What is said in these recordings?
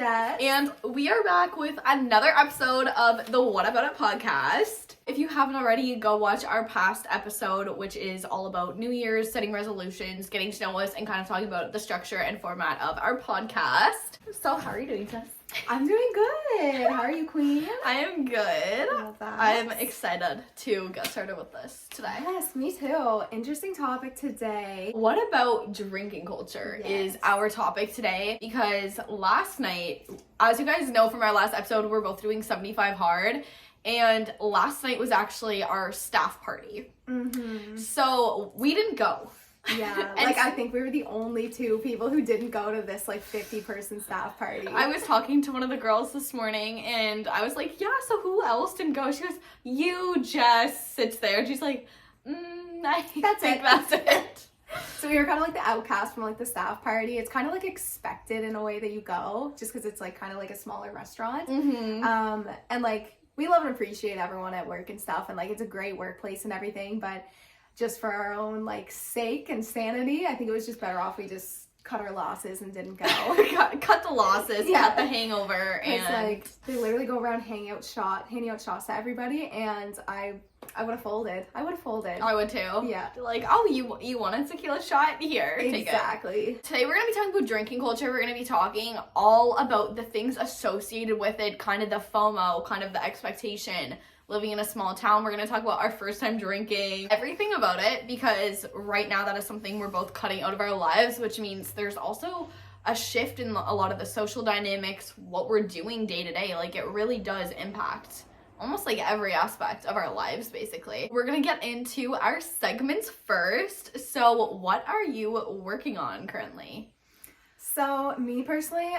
Jess. And we are back with another episode of the What About It podcast. If you haven't already, go watch our past episode, which is all about New Year's, setting resolutions, getting to know us, and kind of talking about the structure and format of our podcast. So how are you doing, Jess? I'm doing good. How are you, Queen? I am good. Love that. I'm excited to get started with this today. Yes, me too. Interesting topic today. What about drinking culture is our topic today, because last night, as you guys know from our last episode, we're both doing 75 hard, and last night was actually our staff party. Mm-hmm. So we didn't go. Yeah, like I think we were the only two people who didn't go to this like 50-person staff party. I was talking to one of the girls this morning and I was like, yeah, so who else didn't go? She goes, you, Jess, sits there. And she's like, I think that's it. So we were kind of like the outcast from like the staff party. It's kind of like expected in a way that you go, just because it's like kind of like a smaller restaurant. Mm-hmm. And like we love and appreciate everyone at work and stuff, and like it's a great workplace and everything, but just for our own like sake and sanity, I think it was just better off we just cut our losses and didn't go. cut the losses, cut the hangover, and it's like they literally go around handing out shots to everybody, and I would have folded. I would too. Yeah. Like, oh, you want a tequila shot? Here, take it. Exactly. Today we're going to be talking about drinking culture. We're going to be talking all about the things associated with it, kind of the FOMO, kind of the expectation, living in a small town. We're going to talk about our first time drinking, everything about it, because right now that is something we're both cutting out of our lives, which means there's also a shift in a lot of the social dynamics, what we're doing day to day. Like, it really does impact almost like every aspect of our lives, basically. We're gonna get into our segments first. So what are you working on currently? So me personally,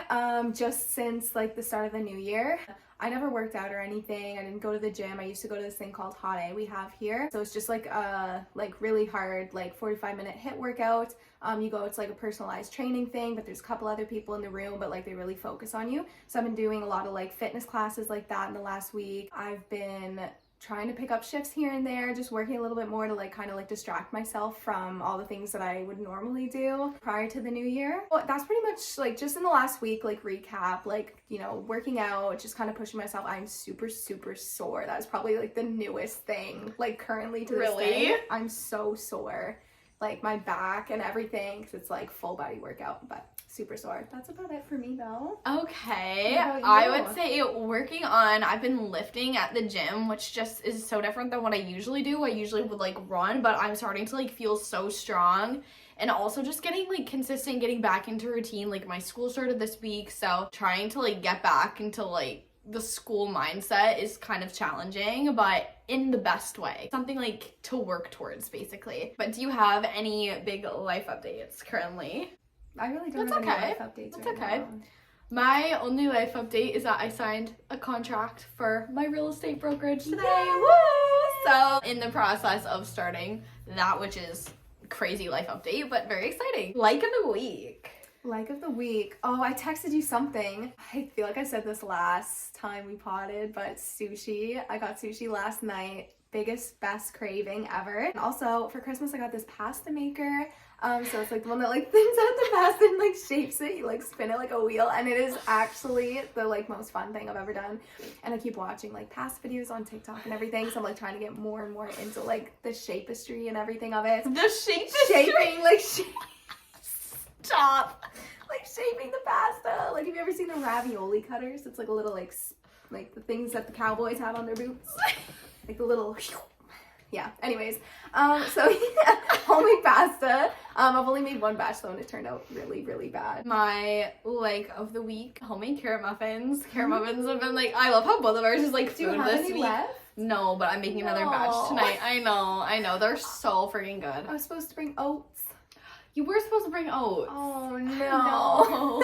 just since like the start of the new year, I never worked out or anything. I didn't go to the gym. I used to go to this thing called Hot A we have here. So it's just like a really hard 45-minute HIIT workout. You go, it's like a personalized training thing, but there's a couple other people in the room, but like they really focus on you. So I've been doing a lot of like fitness classes like that in the last week. I've been trying to pick up shifts here and there, just working a little bit more to like kind of like distract myself from all the things that I would normally do prior to the new year. Well, that's pretty much like just in the last week, like recap, like, you know, working out, just kind of pushing myself. I'm super sore. That's probably like the newest thing, like currently to this day. I'm so sore, like my back and everything, because it's like full body workout, but super sore. That's about it for me though. Okay, I would say working on, I've been lifting at the gym, which just is so different than what I usually do. I usually would like run, but I'm starting to like feel so strong, and also just getting like consistent, getting back into routine. Like my school started this week, so trying to like get back into like the school mindset is kind of challenging, but in the best way. Something like to work towards, basically. But do you have any big life updates currently? I really don't have any life updates. That's okay. Now. My only life update is that I signed a contract for my real estate brokerage today. Yay! Woo! So in the process of starting that, which is crazy life update, but very exciting. Like of the week. Like of the week. Oh, I texted you something. I feel like I said this last time we potted, but sushi. I got sushi last night. Biggest, best craving ever. And also for Christmas, I got this pasta maker. So it's like the one that like thins out the pasta and like shapes it. You like spin it like a wheel, and it is actually the like most fun thing I've ever done. And I keep watching like pasta videos on TikTok and everything, so I'm like trying to get more and more into like the shapistry and everything of it. The shapistry? Shaping, like Stop. Like shaping the pasta. Like, have you ever seen the ravioli cutters? It's like a little like the things that the cowboys have on their boots. Like the little, yeah. Anyways, so yeah, homemade pasta. I've only made one batch though, and it turned out really bad. My like of the week, homemade carrot muffins. Carrot muffins have been like, I love how both of ours is like food Do you have this any week. left? No, but I'm making another batch tonight. I know. They're so freaking good. I was supposed to bring oats. You were supposed to bring oats. Oh no. No.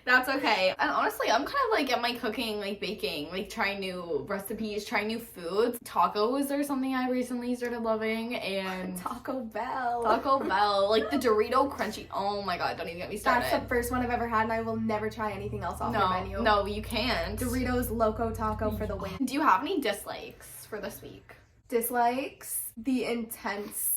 That's okay. And honestly, I'm kind of like at my cooking, like baking, like trying new recipes, trying new foods. Tacos are something I recently started loving, and Taco Bell, like the Dorito crunchy. Oh my god, don't even get me started. That's the first one I've ever had, and I will never try anything else off their menu. No, you can't. Doritos Loco Taco for the win. Do you have any dislikes for this week? Dislikes? The intense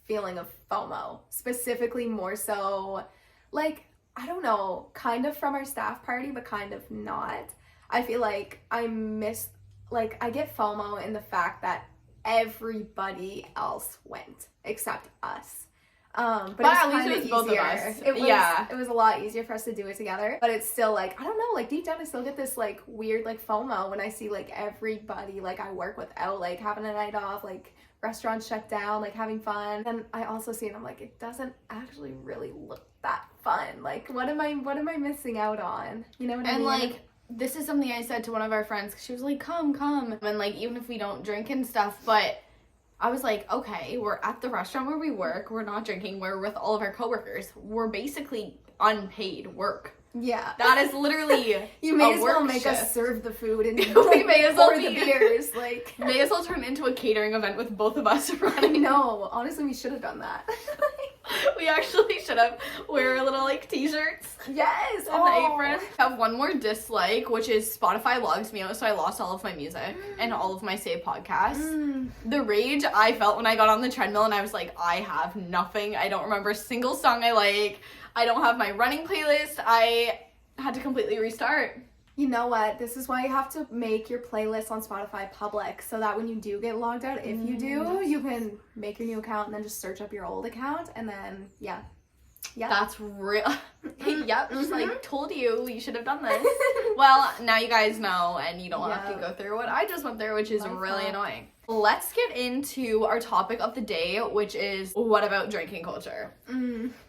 feeling of FOMO, specifically more so like I don't know, kind of from our staff party, but kind of not. I feel like I miss, like, I get FOMO in the fact that everybody else went except us. But at least it was both of us. It was a lot easier for us to do it together. But it's still like, I don't know, like deep down I still get this like weird like FOMO when I see like everybody like I work with out like having a night off, like restaurants shut down, like having fun. And I also see it, I'm like, it doesn't actually really look that fun. Like what am I missing out on? You know what I mean? And like, this is something I said to one of our friends, 'cause she was like, come. And like, even if we don't drink and stuff, but I was like, okay, we're at the restaurant where we work, we're not drinking, we're with all of our coworkers, we're basically unpaid work. Yeah. That is literally you may as well make us serve the food and we may as well the beers. Like may as well turn into a catering event with both of us running. No, honestly, we should have done that. We actually should have wear little like t-shirts. Yes. And the apron. I have one more dislike, which is Spotify logs me out, so I lost all of my music and all of my saved podcasts. The rage I felt when I got on the treadmill and I was like, I have nothing. I don't remember a single song I like. I don't have my running playlist. I had to completely restart. You know what? This is why you have to make your playlist on Spotify public, so that when you do get logged out, if you do, you can make your new account and then just search up your old account, and then, yeah. That's real. Yep, just like, told you should have done this. Well, now you guys know, and you don't have to go through what I just went through, which is really annoying. Let's get into our topic of the day, which is, what about drinking culture?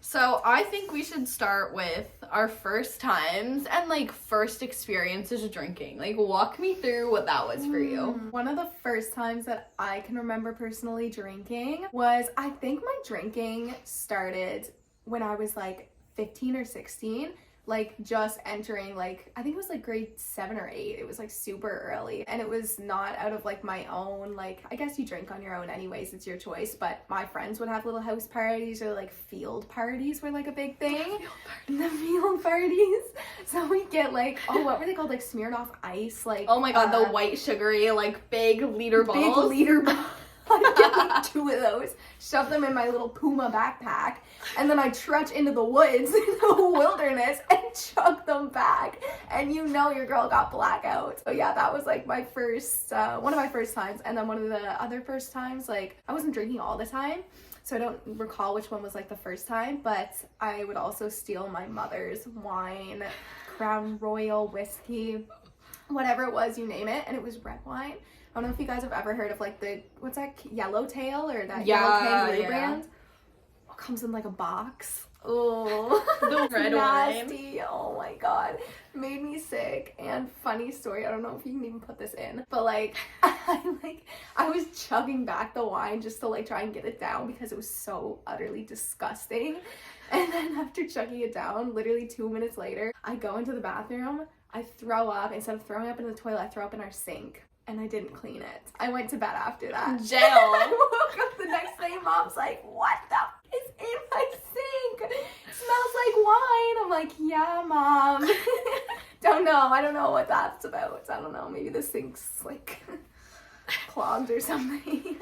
So I think we should start with our first times and like first experiences of drinking. Like, walk me through what that was for you. One of the first times that I can remember personally drinking was, I think my drinking started when I was like 15 or 16. Like just entering, like I think it was like grade 7 or 8. It was like super early, and it was not out of like my own, like I guess you drink on your own anyways, it's your choice, but my friends would have little house parties, or like field parties were like a big thing. The field parties. So we get like, oh, what were they called, like Smirnoff Ice, like, oh my god, the white sugary like big liter bottles. Big liter bottles. I'd get like 2 of those, shove them in my little Puma backpack, and then I trudge into the woods, in the wilderness, and chug them back. And you know your girl got blackout. So yeah, that was like my first, one of my first times. And then one of the other first times, like I wasn't drinking all the time, so I don't recall which one was like the first time, but I would also steal my mother's wine, Crown Royal whiskey, whatever it was, you name it, and it was red wine. I don't know if you guys have ever heard of like the, what's that, Yellowtail, or that Yellow Kangaroo brand? It comes in like a box. Oh, the red nasty. wine. Oh my god, made me sick. And funny story, I don't know if you can even put this in, but like I was chugging back the wine just to like try and get it down because it was so utterly disgusting. And then after chugging it down, literally 2 minutes later, I go into the bathroom, I throw up. Instead of throwing up into the toilet, I throw up in our sink. And I didn't clean it. I went to bed after that. Jail. I woke up the next day, Mom's like, what the f is in my sink? It smells like wine. I'm like, yeah, Mom. I don't know what that's about. I don't know, maybe the sink's like clogged or something.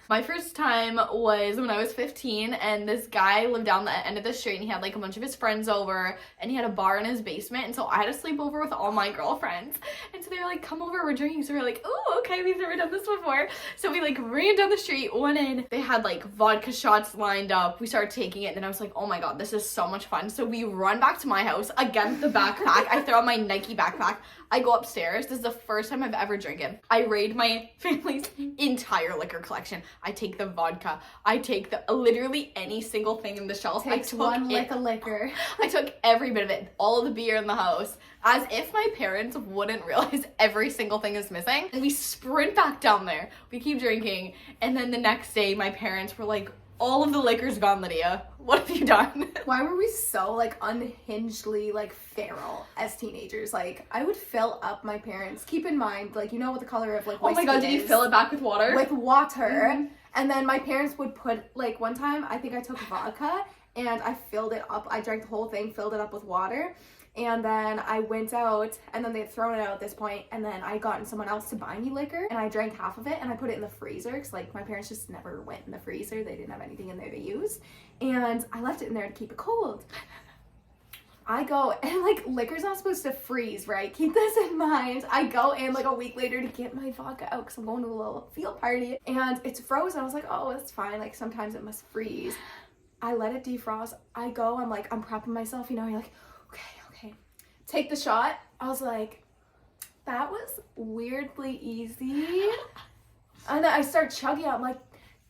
My first time was when I was 15, and this guy lived down the end of the street, and he had like a bunch of his friends over, and he had a bar in his basement, and so I had to sleep over with all my girlfriends. And so they were like, come over, we're drinking. So we were like, oh, okay, we've never done this before. So we like ran down the street, went in, they had like vodka shots lined up. We started taking it, and then I was like, oh my god, this is so much fun. So we run back to my house, again with the backpack. I throw on my Nike backpack. I go upstairs. This is the first time I've ever drinking. I raid my family's entire liquor collection. I take the vodka. I take the literally any single thing in the shelf. Takes one lick of liquor. I took every bit of it, all of the beer in the house, as if my parents wouldn't realize every single thing is missing. And we sprint back down there. We keep drinking, and then the next day, my parents were like, all of the liquor's gone, Lydia. What have you done? Why were we so like unhingedly like feral as teenagers? Like I would fill up my parents. Keep in mind, like you know what the color of like oh my god, did you fill it back with water? With water. Mm-hmm. And then my parents would put like one time I think I took vodka and I filled it up. I drank the whole thing, filled it up with water. And then I went out, and then they had thrown it out at this point, and then I gotten someone else to buy me liquor, and I drank half of it, and I put it in the freezer, because like my parents just never went in the freezer. They didn't have anything in there to use, and I left it in there to keep it cold. I go and like liquor's not supposed to freeze, right? Keep this in mind. I go in like a week later to get my vodka out because I'm going to a little field party and it's frozen. I was like, oh, it's fine. Like sometimes it must freeze. I let it defrost. I go, I'm prepping myself, you know, you're like, okay. Take the shot. I was like, that was weirdly easy. And then I start chugging out. I'm like,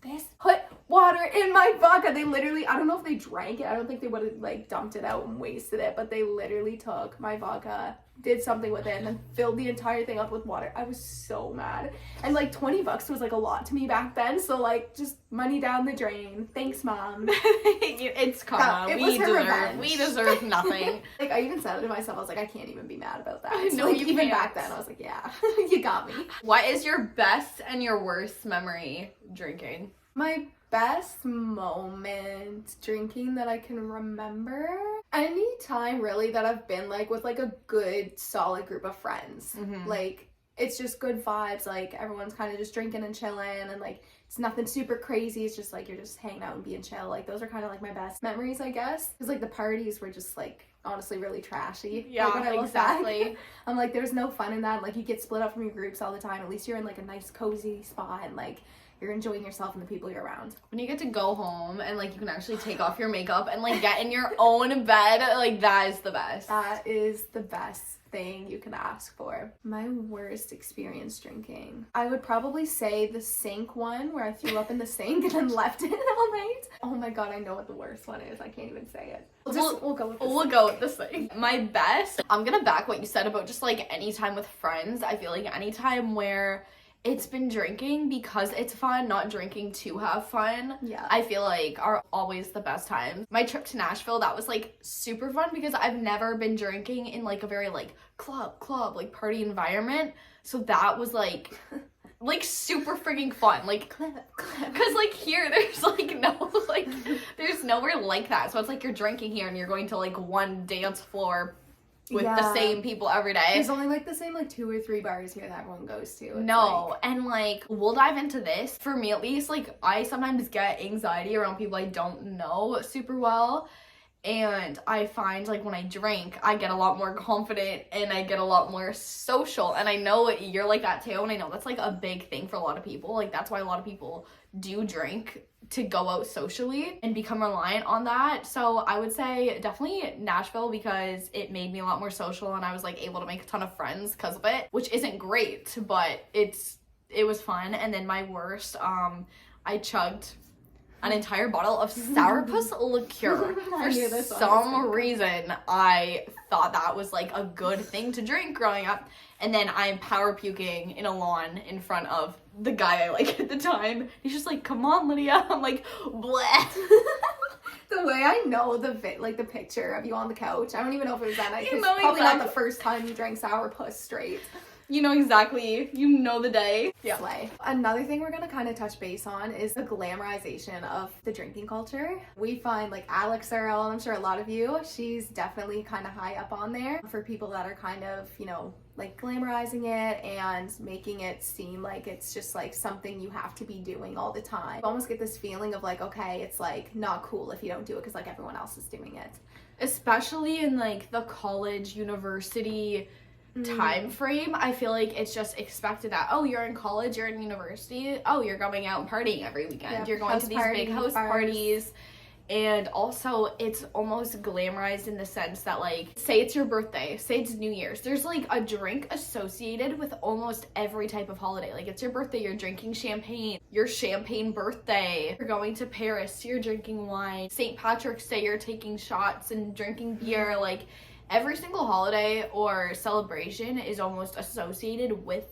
this put water in my vodka. They literally, I don't know if they drank it. I don't think they would have like dumped it out and wasted it, but they literally took my vodka, did something with it, and then filled the entire thing up with water. I was so mad. And like $20 was like a lot to me back then. So like just money down the drain. Thanks, Mom. It's karma. We deserve nothing. Like I even said it to myself. I was like, I can't even be mad about that. So, No, like, you even can't. back then, I was like, yeah, you got me. What is your best and your worst memory drinking? My best moment drinking that I can remember, any time really that I've been like with like a good solid group of friends. Like it's just good vibes, like everyone's kind of just drinking and chilling, and like it's nothing super crazy, it's just like you're just hanging out and being chill. Like those are kind of like my best memories, I guess, because like the parties were just like honestly really trashy. Yeah, like, when I look back, exactly. I'm like, there's no fun in that. Like you get split up from your groups all the time. At least you're in like a nice cozy spot and like you're enjoying yourself and the people you're around. When you get to go home and like you can actually take off your makeup and like get in your own bed, like that is the best. That is the best thing you can ask for. My worst experience drinking, I would probably say the sink one where I threw up in the sink and then left it all night. Oh my god, I know what the worst one is. I can't even say it. We'll go with this. We'll go with this thing. My best, I'm gonna back what you said about just like anytime with friends. I feel like anytime where it's been drinking because it's fun, not drinking to have fun. Yeah. I feel like are always the best times. My trip to Nashville, that was like super fun because I've never been drinking in like a very like club, like party environment. So that was like super freaking fun. Like, cause like here there's like no, like there's nowhere like that. So it's like you're drinking here and you're going to like one dance floor with the same people every day. There's only like the same like 2 or 3 bars here that everyone goes to. It's no, like... and like we'll dive into this. For me at least, like I sometimes get anxiety around people I don't know super well. And I find like when I drink, I get a lot more confident and I get a lot more social. And I know you're like that too. And I know that's like a big thing for a lot of people. Like that's why a lot of people do drink, to go out socially and become reliant on that. So I would say definitely Nashville because it made me a lot more social and I was like able to make a ton of friends because of it, which isn't great, but it was fun. And then my worst, I chugged an entire bottle of sourpuss liqueur. For some reason, I thought that was like a good thing to drink growing up. And then I'm power puking in a lawn in front of the guy I like at the time. He's just like, come on, Lydia. I'm like, bleh. The way I know the picture of you on the couch, I don't even know if it was that night. You It's know probably exactly. not the first time you drank sourpuss straight. You know exactly. You know the day. Yeah. Slay. Another thing we're gonna kind of touch base on is the glamorization of the drinking culture. We find like Alex Earl, I'm sure a lot of you, she's definitely kind of high up on there for people that are kind of, you know, like glamorizing it and making it seem like it's just like something you have to be doing all the time. You almost get this feeling of like, okay, it's like not cool if you don't do it because like everyone else is doing it. Especially in like the college, university time frame, I feel like it's just expected that, oh, you're in college, you're in university, oh, you're going out and partying every weekend. Yeah, you're going to these big house parties. And also it's almost glamorized in the sense that like, say it's your birthday, say it's New Year's, there's like a drink associated with almost every type of holiday. Like it's your birthday, you're drinking champagne, your champagne birthday, you're going to Paris, you're drinking wine, St. Patrick's Day, you're taking shots and drinking beer. Like every single holiday or celebration is almost associated with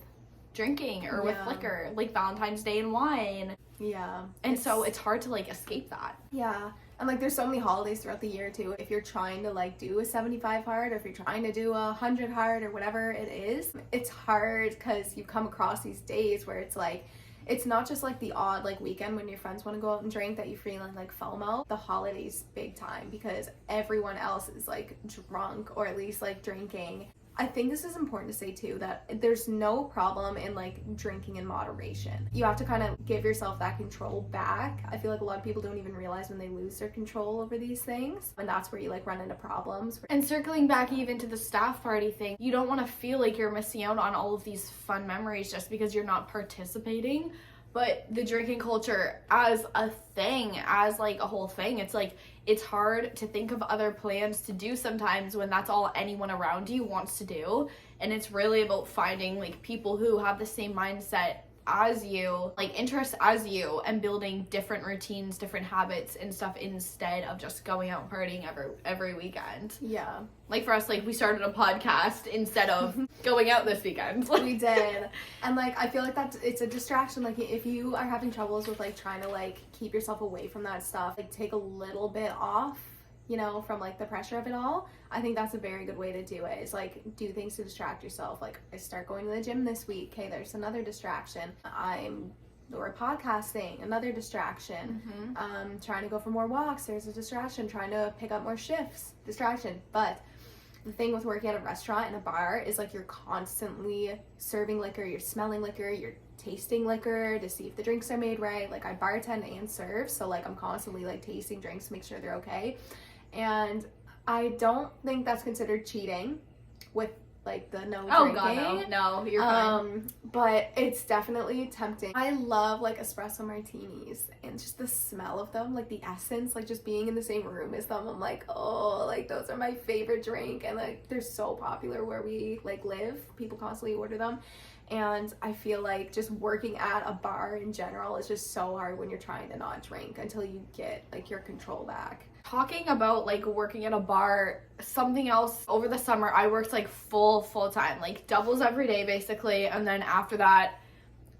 drinking or with liquor, like Valentine's Day and wine. Yeah. And so it's hard to like escape that. Yeah. And like there's so many holidays throughout the year too. If you're trying to like do a 75 hard or if you're trying to do a 100 hard or whatever it is, it's hard because you come across these days where it's like, it's not just like the odd like weekend when your friends want to go out and drink that you feeling like FOMO. The holidays big time because everyone else is like drunk or at least like drinking. I think this is important to say too, that there's no problem in like drinking in moderation. You have to kind of give yourself that control back. I feel like a lot of people don't even realize when they lose their control over these things, and that's where you like run into problems. And circling back even to the staff party thing, you don't want to feel like you're missing out on all of these fun memories just because you're not participating. But the drinking culture as a thing, as like a whole thing, it's like, it's hard to think of other plans to do sometimes when that's all anyone around you wants to do. And it's really about finding like people who have the same mindset as you, like interests as you, and building different routines, different habits and stuff instead of just going out partying every weekend. Yeah. Like for us, like we started a podcast instead of going out this weekend. We did. And like I feel like it's a distraction. Like if you are having troubles with like trying to like keep yourself away from that stuff, like take a little bit off, you know, from like the pressure of it all, I think that's a very good way to do it, is like do things to distract yourself. Like I start going to the gym this week, okay, there's another distraction. Or podcasting, another distraction. Trying to go for more walks, there's a distraction. Trying to pick up more shifts, distraction. But the thing with working at a restaurant and a bar is like you're constantly serving liquor, you're smelling liquor, you're tasting liquor to see if the drinks are made right. Like I bartend and serve, so like I'm constantly like tasting drinks to make sure they're okay. And I don't think that's considered cheating with like the no drinking. God, no, you're fine. But it's definitely tempting. I love like espresso martinis and just the smell of them, like the essence, like just being in the same room as them. I'm like, oh, like those are my favorite drink, and like they're so popular where we like live. People constantly order them. And I feel like just working at a bar in general is just so hard when you're trying to not drink until you get like your control back. Talking about like working at a bar, something else, over the summer I worked like full time, like doubles every day basically, and then after that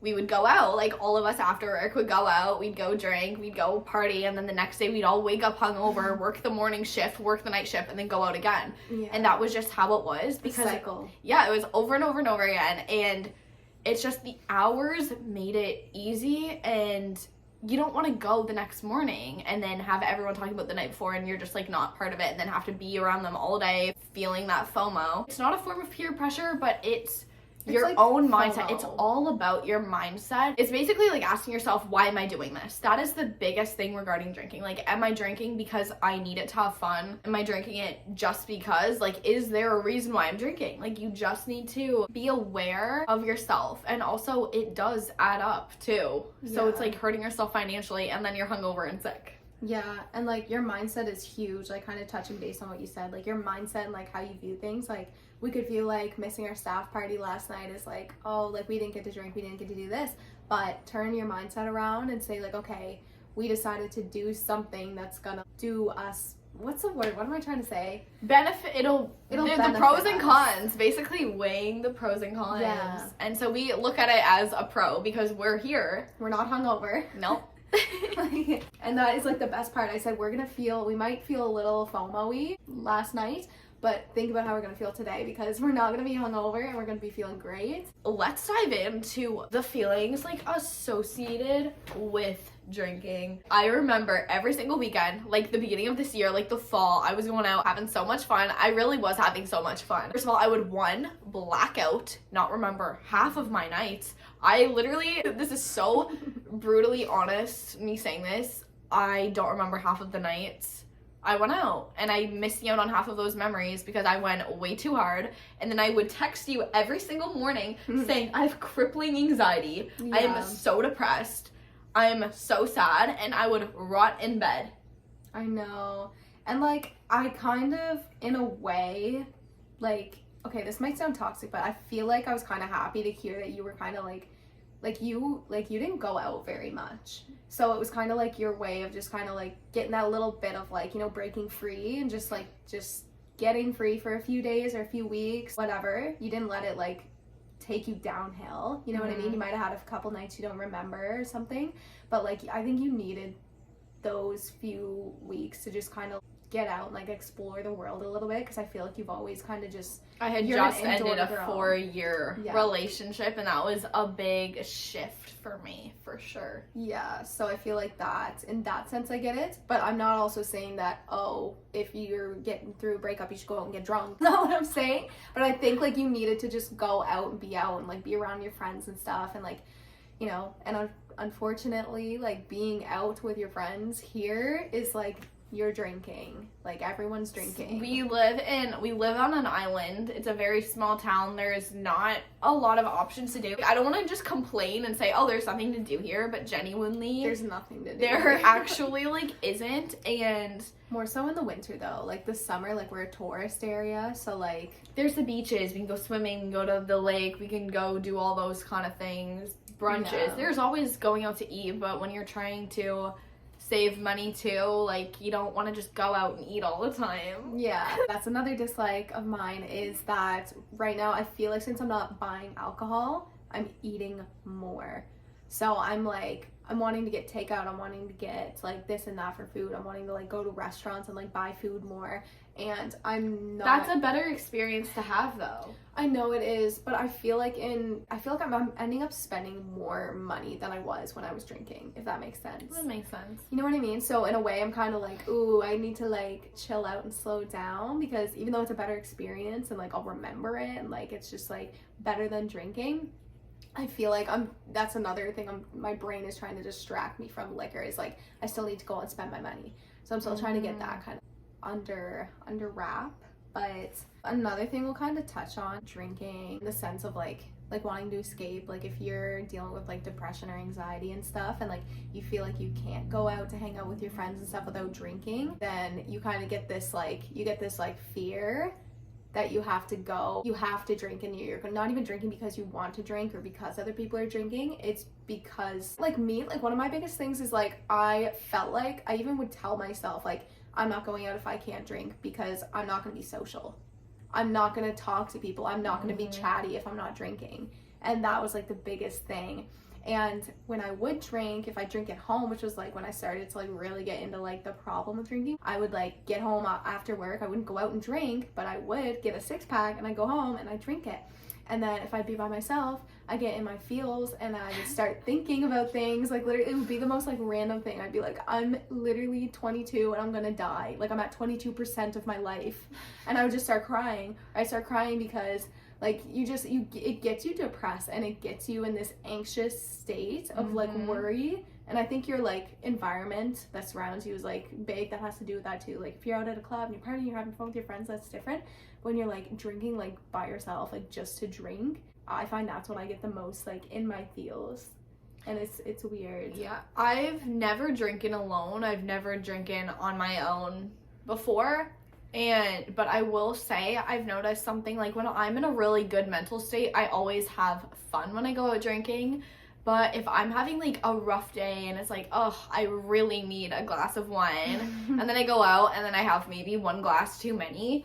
we would go out, like all of us after work would go out, we'd go drink, we'd go party, and then the next day we'd all wake up hungover, work the morning shift, work the night shift, and then go out again. Yeah. And that was just how it was, because the cycle. Yeah, it was over and over and over again, and it's just the hours made it easy, and you don't want to go the next morning and then have everyone talking about the night before and you're just like not part of it, and then have to be around them all day feeling that FOMO. It's not a form of peer pressure, but it's your like own mindset. It's all about your mindset. It's basically like asking yourself, why am I doing this? That is the biggest thing regarding drinking. Like, am I drinking because I need it to have fun? Am I drinking it just because? Like, is there a reason why I'm drinking? Like, you just need to be aware of yourself. And also, it does add up too. Yeah. So it's like hurting yourself financially, and then you're hungover and sick. Yeah, and like your mindset is huge, like kind of touching base on what you said, like your mindset and like how you view things. Like we could feel like missing our staff party last night is like, oh, like we didn't get to drink, we didn't get to do this, but turn your mindset around and say like, okay, we decided to do something that's gonna do us, what's the word, what am I trying to say? Benefit, it'll the pros and cons, basically weighing the pros and cons. Yeah. And so we look at it as a pro because we're here. We're not hungover. Nope. And that is like the best part. I said we might feel a little FOMO-y last night, but think about how we're gonna feel today, because we're not gonna be hungover and we're gonna be feeling great. Let's dive into the feelings like associated with drinking. I remember every single weekend, like the beginning of this year, like the fall, I was going out having so much fun. I really was having so much fun. First of all, I would black out, not remember half of my nights. I literally, this is so brutally honest, me saying this, I don't remember half of the nights I went out, and I missed out on half of those memories because I went way too hard. And then I would text you every single morning saying, I have crippling anxiety. Yeah. I am so depressed. I'm so sad, and I would rot in bed. I know. And like, I kind of, in a way, like, okay, this might sound toxic, but I feel like I was kind of happy to hear that you were kind of like you didn't go out very much. So it was kind of like your way of just kind of like getting that little bit of like, you know, breaking free and just getting free for a few days or a few weeks, whatever. You didn't let it like take you downhill. You know what I mean? You might have had a couple nights you don't remember or something, but like I think you needed those few weeks to just kind of get out and like explore the world a little bit, because I feel like you've always kind of just I had you're just an indoor ended a girl. 4-year Yeah. relationship, and that was a big shift for me, for sure. Yeah, so I feel like that, in that sense, I get it. But I'm not also saying that, oh, if you're getting through a breakup, you should go out and get drunk. That's not what I'm saying. But I think, like, you needed to just go out and be out and, like, be around your friends and stuff. And, like, you know, and unfortunately, like, being out with your friends here is, like, you're drinking. Like, everyone's drinking. We live on an island. It's a very small town. There's not a lot of options to do. I don't want to just complain and say, oh, there's something to do here, but genuinely There's nothing to do. there actually, like, isn't. And more so in the winter, though. Like, the summer, like, we're a tourist area, so, like, there's the beaches. We can go swimming, we can go to the lake, we can go do all those kind of things. Brunches. Yeah. There's always going out to eat, but when you're trying to save money too, like, you don't want to just go out and eat all the time. yeah, that's another dislike of mine, is that right now I feel like since I'm not buying alcohol, I'm eating more. So I'm wanting to get takeout, I'm wanting to get like this and that for food, I'm wanting to like go to restaurants and like buy food more, and I'm not. That's a better experience to have, though. I know it is, but I feel like I'm ending up spending more money than I was when I was drinking, if that makes sense. That makes sense. You know what I mean? So in a way, I'm kind of like, ooh, I need to like chill out and slow down, because even though it's a better experience and like I'll remember it and like it's just like better than drinking, I feel like that's another thing my brain is trying to distract me from liquor, is like I still need to go and spend my money. So I'm still trying to get that kind of under wrap. But another thing we'll kind of touch on, drinking, in the sense of like wanting to escape. Like, if you're dealing with like depression or anxiety and stuff, and like you feel like you can't go out to hang out with your friends and stuff without drinking, then you kind of get this fear that you have to drink, and you're not even drinking because you want to drink or because other people are drinking. It's because, like, me, like, one of my biggest things is like I felt like I even would tell myself like, I'm not going out if I can't drink, because I'm not going to be social. I'm not going to talk to people. I'm not going to be chatty if I'm not drinking. And that was like the biggest thing. And when I would drink, if I drink at home, which was like when I started to like really get into like the problem with drinking, I would like get home after work. I wouldn't go out and drink, but I would get a 6-pack and I go home and I drink it. And then if I'd be by myself, I get in my feels and I would start thinking about things. Like, literally, it would be the most like random thing. I'd be like, I'm literally 22 and I'm gonna die. Like, I'm at 22% of my life. And I would just start crying. I start crying because like it gets you depressed, and it gets you in this anxious state of like worry. And I think your like environment that surrounds you is like big. That has to do with that too. Like, if you're out at a club and you're partying, you're having fun with your friends, that's different. When you're like drinking like by yourself, like just to drink, I find that's when I get the most like in my feels. And it's weird. Yeah, I've never drinking alone. I've never drinking on my own before. But I will say, I've noticed something, like when I'm in a really good mental state, I always have fun when I go out drinking. But if I'm having like a rough day and it's like, oh, I really need a glass of wine, and then I go out and then I have maybe one glass too many,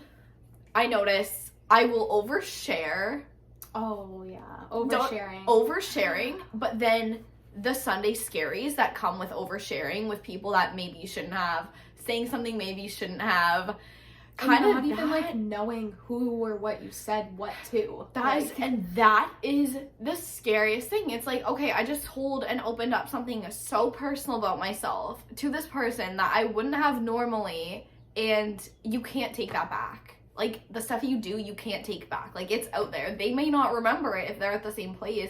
I notice I will overshare. Oh yeah, Oversharing, but then the Sunday scaries that come with oversharing with people that maybe you shouldn't have, saying something maybe you shouldn't have, kind of not even like knowing who or what you said what to. That is the scariest thing. It's like, okay, I just told and opened up something so personal about myself to this person that I wouldn't have normally, and you can't take that back. Like, the stuff you do, you can't take back. Like, it's out there. They may not remember it if they're at the same place,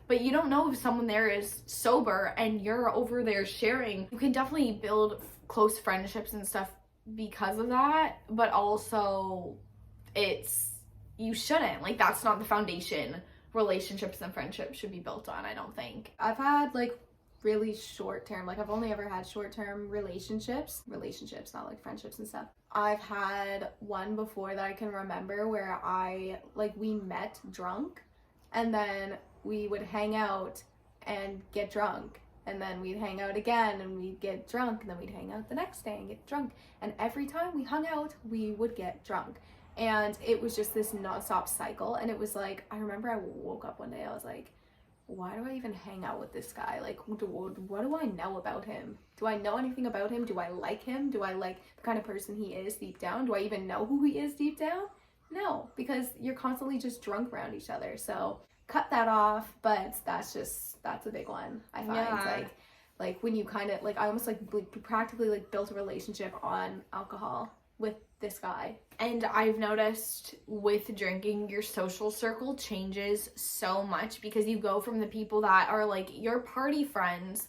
but you don't know if someone there is sober and you're over there sharing. You can definitely build close friendships and stuff because of that, but also you shouldn't. Like, that's not the foundation relationships and friendships should be built on, I don't think. I've had like really short term, like I've only ever had short term relationships, not like friendships and stuff. I've had one before that I can remember where we met drunk, and then we would hang out and get drunk, and then we'd hang out again and we'd get drunk, and then we'd hang out the next day and get drunk, and every time we hung out we would get drunk, and it was just this non-stop cycle. And it was like, I remember I woke up one day, I was like, why do I even hang out with this guy? Like, what do I know about him? Do I know anything about him? Do I like him? Do I like the kind of person he is deep down? Do I even know who he is deep down? No, because you're constantly just drunk around each other. So cut that off. But that's a big one, I find. Yeah. Like when you kind of, like, I almost like practically like built a relationship on alcohol with this guy. And I've noticed with drinking, your social circle changes so much because you go from the people that are like your party friends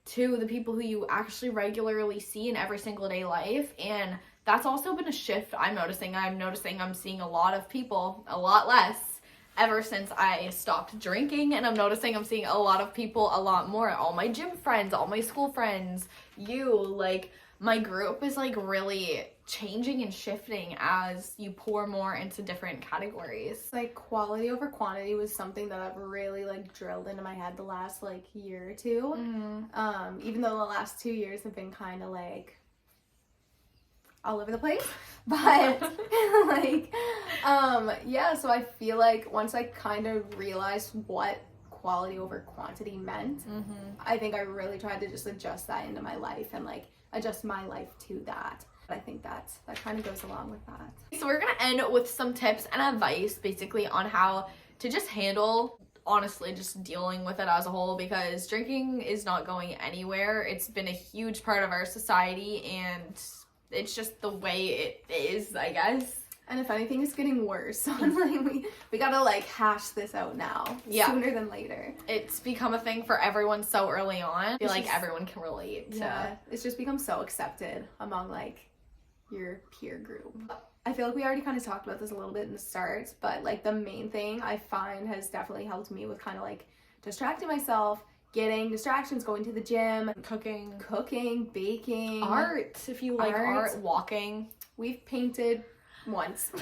to the people who you actually regularly see in every single day life. And that's also been a shift I'm noticing. I'm seeing a lot of people, a lot less, ever since I stopped drinking. And I'm noticing I'm seeing a lot of people a lot more. All my gym friends, all my school friends, like, my group is like really changing and shifting as you pour more into different categories. Like quality over quantity was something that I've really like drilled into my head the last like year or two. Even though the last 2 years have been kind of like all over the place, but like yeah, so I feel like once I kind of realized what quality over quantity meant, I think I really tried to just adjust that into my life and like adjust my life to that. I think that kind of goes along with that. So we're gonna end with some tips and advice basically on how to just handle, honestly, just dealing with it as a whole, because drinking is not going anywhere. It's been a huge part of our society and it's just the way it is, I guess. And if anything, it's getting worse. So like we gotta like hash this out now, sooner than later. It's become a thing for everyone so early on. I feel like everyone can relate. Yeah, it's just become so accepted among like your peer group. I feel like we already kind of talked about this a little bit in the start, but like the main thing I find has definitely helped me with kind of like distracting myself, getting distractions, going to the gym, cooking, baking, art, if you like art, walking. We've painted once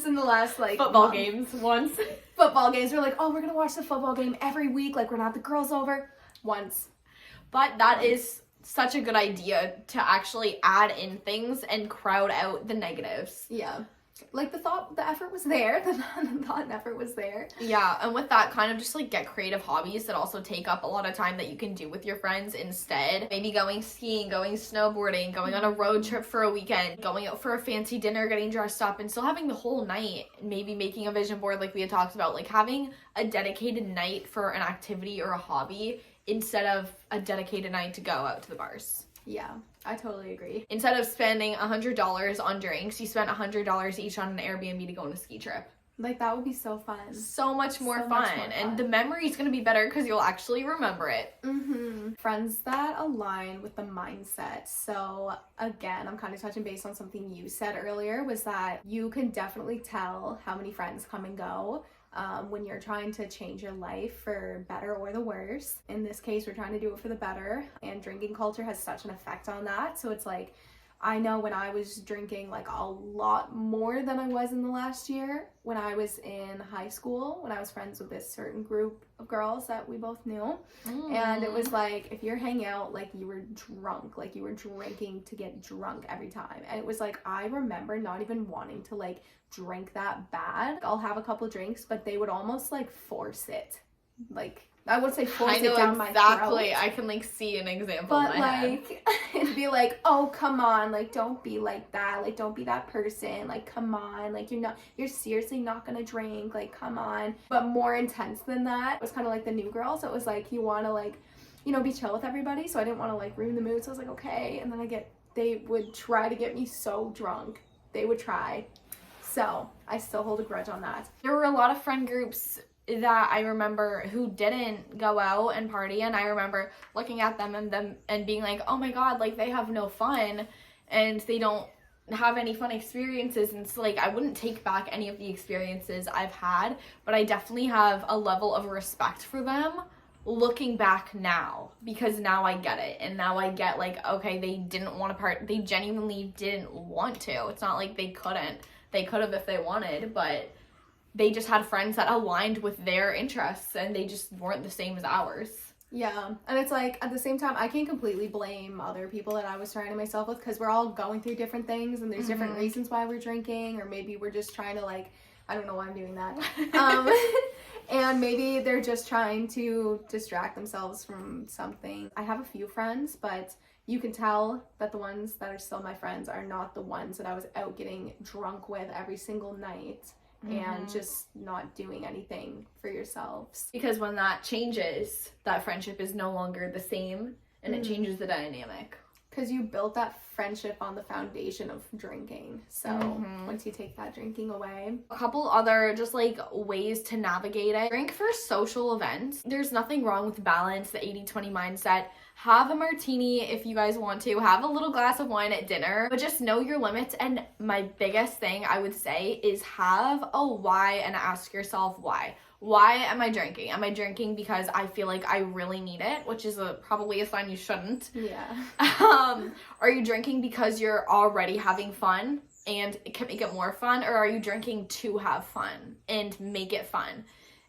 in the last like football games once. Football games, we're like, oh, we're gonna watch the football game every week, like we're gonna have the girls over once. But that is such a good idea to actually add in things and crowd out the negatives. Yeah, like the effort was there. The thought and effort was there. Yeah, and with that, kind of just like get creative hobbies that also take up a lot of time that you can do with your friends instead. Maybe going skiing, going snowboarding, going on a road trip for a weekend, going out for a fancy dinner, getting dressed up, and still having the whole night. Maybe making a vision board like we had talked about, like having a dedicated night for an activity or a hobby instead of a dedicated night to go out to the bars. Yeah, I totally agree. Instead of spending $100 on drinks, you spent $100 each on an Airbnb to go on a ski trip. Like, that would be so fun. So much more fun. And the memory is going to be better because you'll actually remember it. Friends that align with the mindset. So, again, I'm kind of touching base on something you said earlier, was that you can definitely tell how many friends come and go when you're trying to change your life for better or the worse. In this case, we're trying to do it for the better, and drinking culture has such an effect on that. So it's like, I know when I was drinking like a lot more than I was in the last year, when I was in high school, when I was friends with this certain group of girls that we both knew. And it was like, if you're hanging out, like you were drunk, like you were drinking to get drunk every time. And it was like, I remember not even wanting to like drink that bad. I'll have a couple drinks, but they would almost like force it. Like, I would say force it down my throat. Exactly. I can like see an example in my head. Like, it'd be like, oh, come on, like, don't be like that, like, don't be that person, like, come on, like, you're seriously not gonna drink, like, come on. But more intense than that, it was kind of like the new girl, so it was like, you want to, like, you know, be chill with everybody, so I didn't want to, like, ruin the mood, so I was like, okay, and then they would try to get me so drunk. They would try. So, I still hold a grudge on that. There were a lot of friend groups that I remember who didn't go out and party, and I remember looking at them and being like, oh my god, like, they have no fun and they don't have any fun experiences. And so like, I wouldn't take back any of the experiences I've had, but I definitely have a level of respect for them looking back now, because now I get it, and now I get like, okay, they didn't want to they genuinely didn't want to. It's not like they could have if they wanted, but they just had friends that aligned with their interests, and they just weren't the same as ours. Yeah, and it's like, at the same time, I can't completely blame other people that I was surrounding myself with, because we're all going through different things, and there's different reasons why we're drinking, or maybe we're just trying to, like, I don't know why I'm doing that. And maybe they're just trying to distract themselves from something. I have a few friends, but you can tell that the ones that are still my friends are not the ones that I was out getting drunk with every single night and just not doing anything for yourselves. Because when that changes, that friendship is no longer the same, and it changes the dynamic. Because you built that friendship on the foundation of drinking. So once you take that drinking away. A couple other just like ways to navigate it. Drink for social events. There's nothing wrong with balance, the 80-20 mindset. Have a martini if you guys want to. Have a little glass of wine at dinner. But just know your limits. And my biggest thing I would say is have a why and ask yourself why. Why am I drinking? Am I drinking because I feel like I really need it, which is probably a sign you shouldn't. Yeah. Are you drinking because you're already having fun and it can make it more fun? Or are you drinking to have fun and make it fun?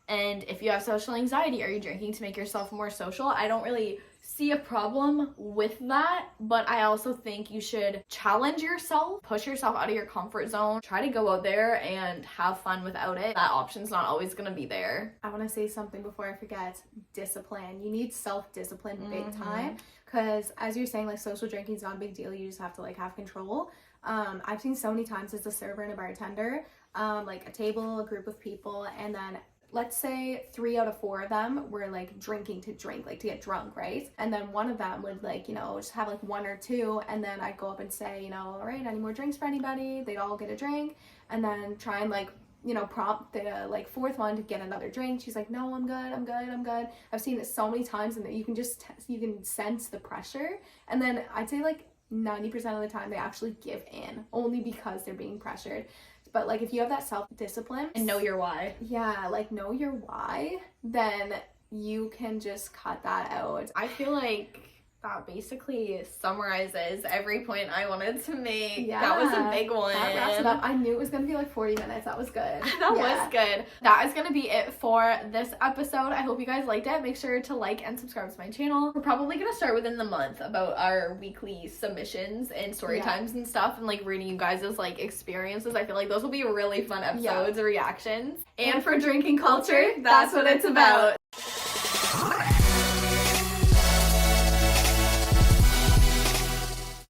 And if you have social anxiety, are you drinking to make yourself more social? I don't really see a problem with that, but I also think you should challenge yourself, push yourself out of your comfort zone, try to go out there and have fun without it. That option's not always gonna be there. I want to say something before I forget. Discipline. You need self-discipline big time, because as you're saying, like, social drinking is not a big deal. You just have to like have control. I've seen so many times as a server and a bartender, like a table, a group of people, and then let's say 3 out of 4 of them were like drinking to drink, like to get drunk, right? And then one of them would like, you know, just have like 1 or 2, and then I'd go up and say, you know, all right, any more drinks for anybody? They'd all get a drink, and then try and like, you know, prompt the like 4th one to get another drink. She's like, no, I'm good. I've seen it so many times, and that you can just you can sense the pressure. And then I'd say like 90% of the time they actually give in, only because they're being pressured. But like if you have that self-discipline And know your why. Yeah, like know your why, then you can just cut that out. I feel like that basically summarizes every point I wanted to make. Yeah, that was a big one. That wraps it up. I knew it was going to be like 40 minutes. That was good. That was good. That is going to be it for this episode. I hope you guys liked it. Make sure to like and subscribe to my channel. We're probably going to start within the month about our weekly submissions and story times and stuff, and like reading you guys' like experiences. I feel like those will be really fun episodes, reactions. And for drinking culture, that's what it's about.